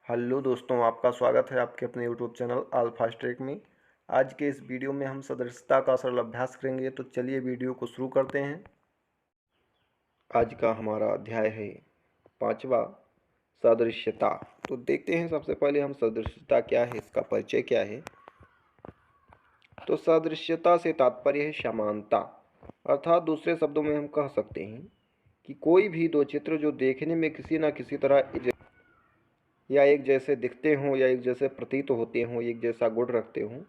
Hello दोस्तों, आपका स्वागत है आपके अपने यूट्यूब चैनल अल्फास्ट ट्रेक में। आज के इस वीडियो में हम सदृशता का सरल अभ्यास करेंगे, तो चलिए वीडियो को शुरू करते हैं। आज का हमारा अध्याय है 5वां, सादृश्यता। तो देखते हैं सबसे पहले हम सदृशता क्या है, इसका परिचय क्या है। तो सादृश्यता से तात्पर्य है समानता, अर्थात दूसरे शब्दों में हम कह सकते हैं कि कोई भी दो चित्र जो देखने में किसी न किसी तरह या एक जैसे दिखते हों या एक जैसे प्रतीत होते हों, एक जैसा गुण रखते हों,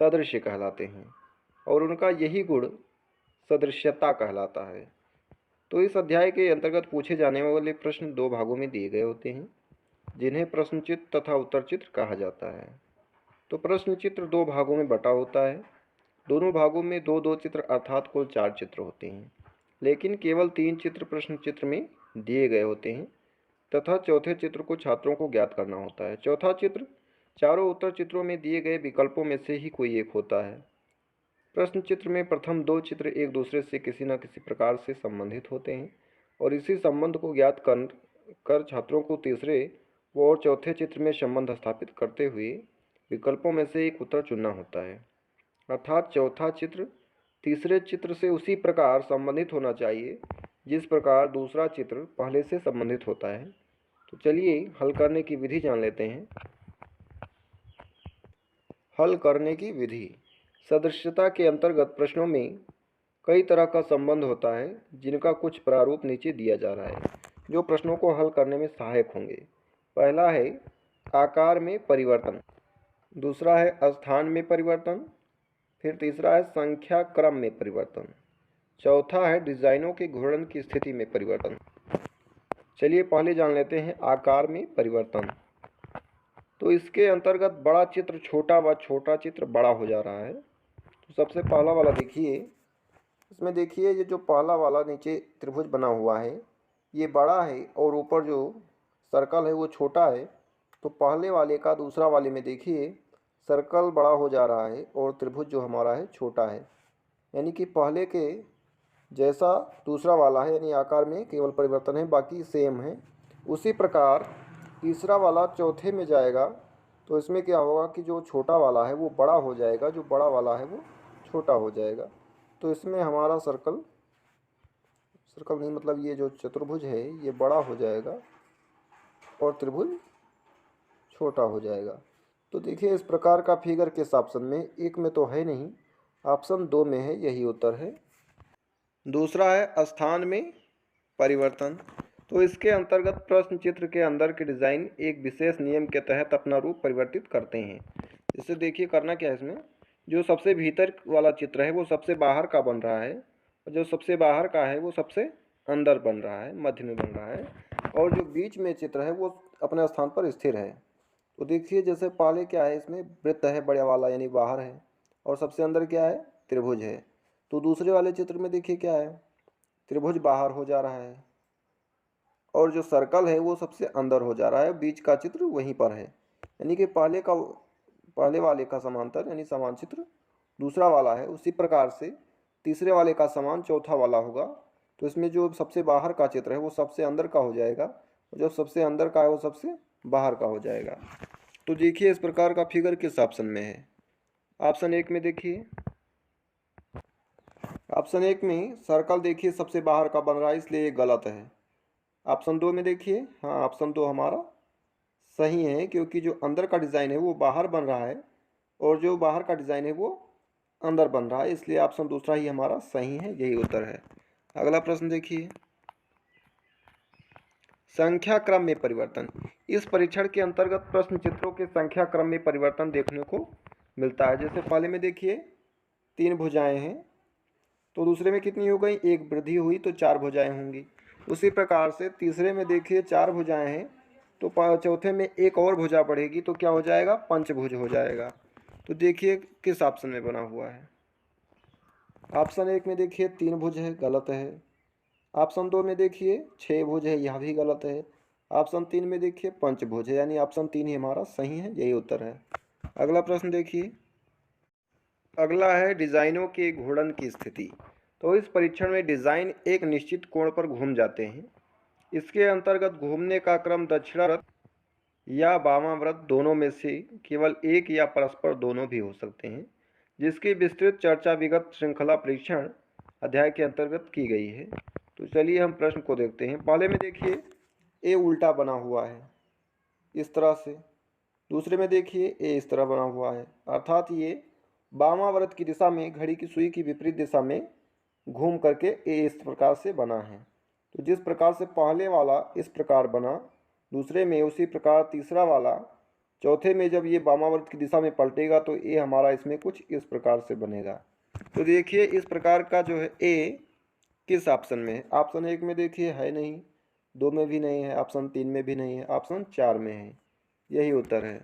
सादृश्य कहलाते हैं और उनका यही गुण सदृश्यता कहलाता है। तो इस अध्याय के अंतर्गत पूछे जाने वाले प्रश्न दो भागों में दिए गए होते हैं, जिन्हें प्रश्न चित्र तथा उत्तर चित्र कहा जाता है। तो प्रश्न चित्र दो भागों में बटा होता है। दोनों भागों में दो दो चित्र अर्थात कुल 4 चित्र होते हैं, लेकिन केवल 3 चित्र प्रश्न चित्र में दिए गए होते हैं तथा चौथे चित्र को छात्रों को ज्ञात करना होता है। चौथा चित्र चारों उत्तर चित्रों में दिए गए विकल्पों में से ही कोई एक होता है। प्रश्न चित्र में प्रथम दो चित्र एक दूसरे से किसी न किसी प्रकार से संबंधित होते हैं और इसी संबंध को ज्ञात कर छात्रों को तीसरे व और चौथे चित्र में संबंध स्थापित करते हुए विकल्पों में से एक उत्तर चुनना होता है। अर्थात चौथा चित्र तीसरे चित्र से उसी प्रकार संबंधित होना चाहिए जिस प्रकार दूसरा चित्र पहले से संबंधित होता है। तो चलिए हल करने की विधि जान लेते हैं। हल करने की विधि। सदृश्यता के अंतर्गत प्रश्नों में कई तरह का संबंध होता है, जिनका कुछ प्रारूप नीचे दिया जा रहा है, जो प्रश्नों को हल करने में सहायक होंगे। पहला है आकार में परिवर्तन, दूसरा है स्थान में परिवर्तन, फिर तीसरा है संख्या क्रम में परिवर्तन, चौथा है डिजाइनों के घूर्णन की स्थिति में परिवर्तन। चलिए पहले जान लेते हैं आकार में परिवर्तन। तो इसके अंतर्गत बड़ा चित्र छोटा व छोटा चित्र बड़ा हो जा रहा है। तो सबसे पहला वाला देखिए, इसमें देखिए ये जो पहला वाला नीचे त्रिभुज बना हुआ है ये बड़ा है और ऊपर जो सर्कल है वो छोटा है। तो पहले वाले का दूसरा वाले में देखिए सर्कल बड़ा हो जा रहा है और त्रिभुज जो हमारा है छोटा है, यानी कि पहले के जैसा दूसरा वाला है, यानी आकार में केवल परिवर्तन है, बाकी सेम है। उसी प्रकार तीसरा वाला चौथे में जाएगा तो इसमें क्या होगा कि जो छोटा वाला है वो बड़ा हो जाएगा, जो बड़ा वाला है वो छोटा हो जाएगा। तो इसमें हमारा सर्कल नहीं मतलब ये जो चतुर्भुज है ये बड़ा हो जाएगा और त्रिभुज छोटा हो जाएगा। तो देखिए इस प्रकार का फिगर किस ऑप्शन में, एक में तो है नहीं, ऑप्शन 2 में है, यही उत्तर है। दूसरा है स्थान में परिवर्तन। तो इसके अंतर्गत प्रश्न चित्र के अंदर के डिज़ाइन एक विशेष नियम के तहत अपना रूप परिवर्तित करते हैं। इससे देखिए करना क्या है, इसमें जो सबसे भीतर वाला चित्र है वो सबसे बाहर का बन रहा है और जो सबसे बाहर का है वो सबसे अंदर बन रहा है, मध्य में बन रहा है, और जो बीच में चित्र है वो अपने स्थान पर स्थिर है। तो देखिए जैसे पहले क्या है, इसमें वृत्त है बड़ा वाला यानी बाहर है और सबसे अंदर क्या है, त्रिभुज है। तो दूसरे वाले चित्र में देखिए क्या है, त्रिभुज बाहर हो जा रहा है और जो सर्कल है वो सबसे अंदर हो जा रहा है, बीच का चित्र वहीं पर है, यानी कि पहले वाले का समांतर यानी समान चित्र दूसरा वाला है। उसी प्रकार से तीसरे वाले का समान चौथा वाला होगा। तो इसमें जो सबसे बाहर का चित्र है वो सबसे अंदर का हो जाएगा और जो सबसे अंदर का है वो सबसे बाहर का हो जाएगा। तो देखिए इस प्रकार का फिगर किस ऑप्शन में है। ऑप्शन 1 में देखिए, ऑप्शन 1 में सर्कल देखिए सबसे बाहर का बन रहा है, इसलिए ये गलत है। ऑप्शन 2 में देखिए, हाँ ऑप्शन 2 हमारा सही है, क्योंकि जो अंदर का डिज़ाइन है वो बाहर बन रहा है और जो बाहर का डिज़ाइन है वो अंदर बन रहा है, इसलिए ऑप्शन दूसरा ही हमारा सही है, यही उत्तर है। अगला प्रश्न देखिए, संख्या क्रम में परिवर्तन। इस परीक्षण के अंतर्गत प्रश्न चित्रों के संख्या क्रम में परिवर्तन देखने को मिलता है। जैसे पहले में देखिए 3 भुजाएं हैं, तो दूसरे में कितनी हो गई, एक वृद्धि हुई तो 4 भुजाएं होंगी। उसी प्रकार से तीसरे में देखिए 4 भुजाएं हैं, तो चौथे में एक और भुजा बढ़ेगी तो क्या हो जाएगा, पंचभुज हो जाएगा। तो देखिए किस ऑप्शन में बना हुआ है। ऑप्शन 1 में देखिए 3 भुज है, गलत है। ऑप्शन 2 में देखिए 6 भुज है, यह भी गलत है। ऑप्शन 3 में देखिए पंचभुज है, यानी ऑप्शन 3 ही हमारा सही है, यही उत्तर है। अगला प्रश्न देखिए, अगला है डिज़ाइनों के घूर्णन की स्थिति। तो इस परीक्षण में डिज़ाइन एक निश्चित कोण पर घूम जाते हैं। इसके अंतर्गत घूमने का क्रम दक्षिणावर्त या वामाव्रत दोनों में से केवल एक या परस्पर दोनों भी हो सकते हैं, जिसकी विस्तृत चर्चा विगत श्रृंखला परीक्षण अध्याय के अंतर्गत की गई है। तो चलिए हम प्रश्न को देखते हैं। पहले में देखिए ए उल्टा बना हुआ है इस तरह से, दूसरे में देखिए ए इस तरह बना हुआ है, अर्थात ये वामाव्रत की दिशा में घड़ी की सुई की विपरीत दिशा में घूम करके ए इस प्रकार से बना है। तो जिस प्रकार से पहले वाला इस प्रकार बना, दूसरे में उसी प्रकार तीसरा वाला, चौथे में जब ये वामाव्रत की दिशा में पलटेगा तो ए हमारा इसमें कुछ इस प्रकार से बनेगा। तो देखिए इस प्रकार का जो है ए किस ऑप्शन में है? ऑप्शन 1 में देखिए है नहीं, 2 में भी नहीं है, ऑप्शन 3 में भी नहीं है, ऑप्शन 4 में है। यही उत्तर है।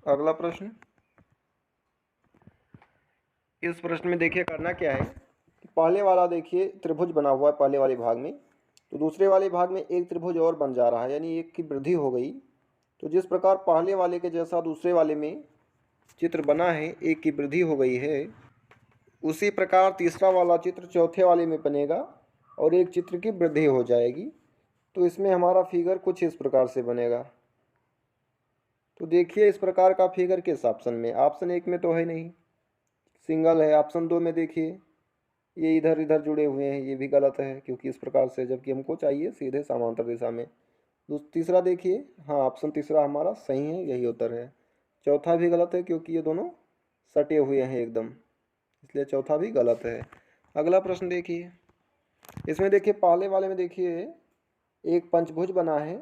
अगला प्रश्न, इस प्रश्न में देखिए करना क्या है। पहले वाला देखिए त्रिभुज बना हुआ है पहले वाले भाग में, तो दूसरे वाले भाग में एक त्रिभुज और बन जा रहा है, यानी एक की वृद्धि हो गई। तो जिस प्रकार पहले वाले के जैसा दूसरे वाले में चित्र बना है, एक की वृद्धि हो गई है, उसी प्रकार तीसरा वाला चित्र चौथे वाले में बनेगा और एक चित्र की वृद्धि हो जाएगी। तो इसमें हमारा फिगर कुछ इस प्रकार से बनेगा। तो देखिए इस प्रकार का फिगर किस ऑप्शन में? ऑप्शन 1 में तो है नहीं, सिंगल है। ऑप्शन 2 में देखिए ये इधर इधर जुड़े हुए हैं, ये भी गलत है क्योंकि इस प्रकार से, जबकि हमको चाहिए सीधे समांतर दिशा में। तीसरा देखिए, हाँ ऑप्शन तीसरा हमारा सही है, यही उत्तर है। चौथा भी गलत है क्योंकि ये दोनों सटे हुए हैं एकदम, इसलिए चौथा भी गलत है। अगला प्रश्न देखिए, इसमें देखिए पहले वाले में देखिए एक पंचभुज बना है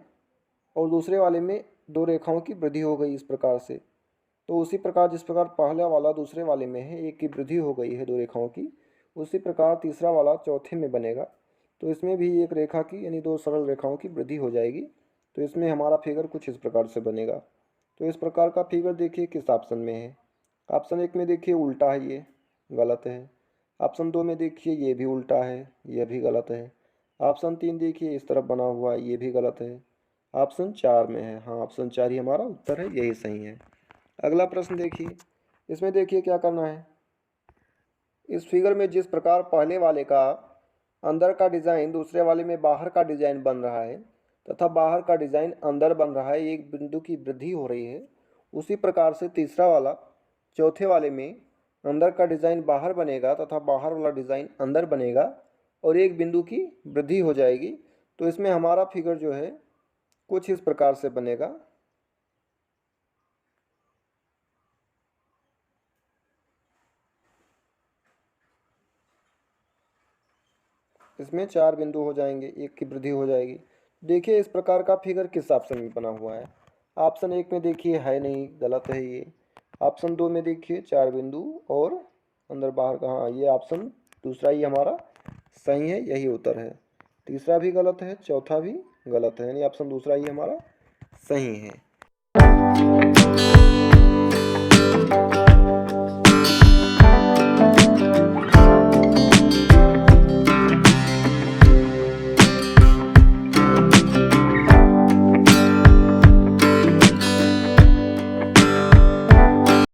और दूसरे वाले में दो रेखाओं की वृद्धि हो गई इस प्रकार से। तो उसी प्रकार जिस प्रकार पहला वाला दूसरे वाले में है, एक की वृद्धि हो गई है दो रेखाओं की, उसी प्रकार तीसरा वाला चौथे में बनेगा। तो इसमें भी एक रेखा की यानी दो सरल रेखाओं की वृद्धि हो जाएगी। तो इसमें हमारा फिगर कुछ इस प्रकार से बनेगा। तो इस प्रकार का फिगर देखिए किस ऑप्शन में है? ऑप्शन 1 में देखिए उल्टा है, ये गलत है। ऑप्शन 2 में देखिए ये भी उल्टा है, यह भी गलत है। ऑप्शन 3 देखिए इस तरफ बना हुआ है, ये भी गलत है। ऑप्शन 4 में है, हाँ ऑप्शन 4 ही हमारा उत्तर है, यही सही है। अगला प्रश्न देखिए, इसमें देखिए क्या करना है। इस फिगर में जिस प्रकार पहले वाले का अंदर का डिज़ाइन दूसरे वाले में बाहर का डिज़ाइन बन रहा है तथा बाहर का डिज़ाइन अंदर बन रहा है, एक बिंदु की वृद्धि हो रही है, उसी प्रकार से तीसरा वाला चौथे वाले में अंदर का डिज़ाइन बाहर बनेगा तथा बाहर वाला डिज़ाइन अंदर बनेगा और एक बिंदु की वृद्धि हो जाएगी। तो इसमें हमारा फिगर जो है कुछ इस प्रकार से बनेगा। इसमें 4 बिंदु हो जाएंगे, एक की वृद्धि हो जाएगी। देखिए इस प्रकार का फिगर किस ऑप्शन में बना हुआ है? ऑप्शन 1 में देखिए है नहीं, गलत है ये। ऑप्शन 2 में देखिए 4 बिंदु और अंदर बाहर का, हाँ ये ऑप्शन दूसरा ही हमारा सही है, यही उत्तर है। तीसरा भी गलत है, चौथा भी गलत है, यानी ऑप्शन दूसरा ही हमारा सही है।